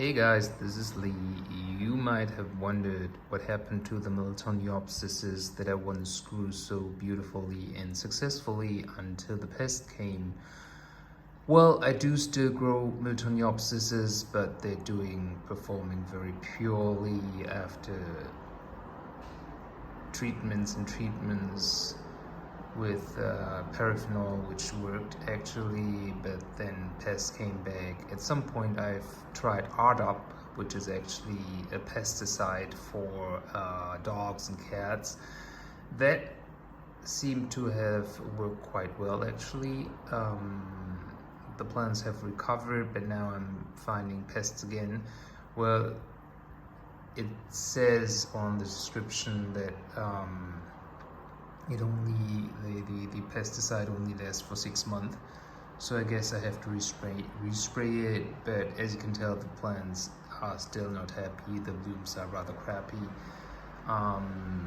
Hey guys, this is Lee. You might have wondered what happened to the Miltoniopsis that I once grew so beautifully and successfully until the pest came. Well, I do still grow Miltoniopsis, but they're performing very purely after treatments with paraffenol, which worked actually, but then Pest came back. At some point I've tried Up, which is actually a pesticide for dogs and cats. That seemed to have worked quite well actually. The plants have recovered, but now I'm finding pests again. Well, it says on the description that the pesticide only lasts for 6 months, so I guess I have to respray it. But as you can tell, the plants are still not happy. The blooms are rather crappy,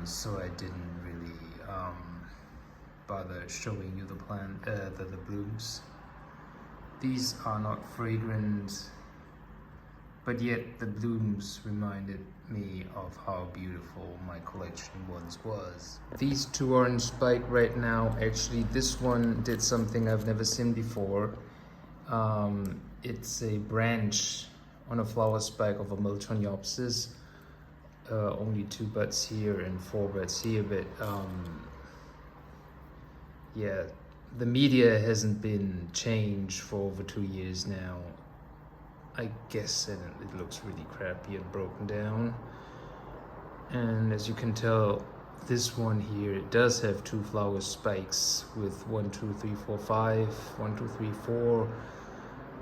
so I didn't really bother showing you the blooms. These are not fragrant, but yet the blooms reminded me of how beautiful my collection once was. These two orange spike right now, actually this one did something I've never seen before. It's a branch on a flower spike of a Miltoniopsis. Only 2 buds here and 4 buds here, but yeah, the media hasn't been changed for over 2 years now. I guess it looks really crappy and broken down. And as you can tell, this one here, it does have 2 flower spikes with 1, 2, 3, 4, 5, 1, 2, 3, 4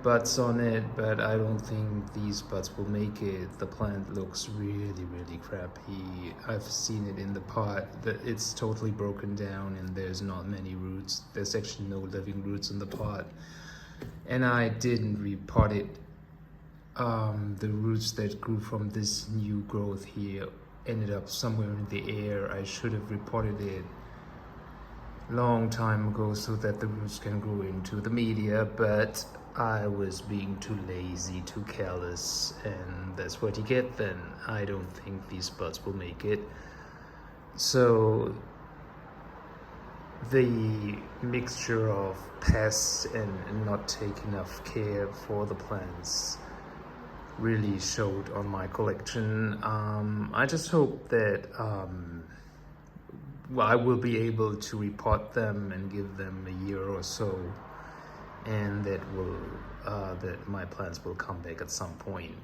buds on it, but I don't think these buds will make it. The plant looks really crappy. I've seen it in the pot, that it's totally broken down and there's not many roots. There's actually no living roots in the pot. And I didn't repot it. The roots that grew from this new growth here ended up somewhere in the air. I should have repotted it long time ago so that the roots can grow into the media, but I was being too lazy, too careless, and that's what you get then. I don't think these buds will make it. So the mixture of pests and not take enough care for the plants really showed on my collection. I just hope that I will be able to repot them and give them a year or so, and that my plants will come back at some point.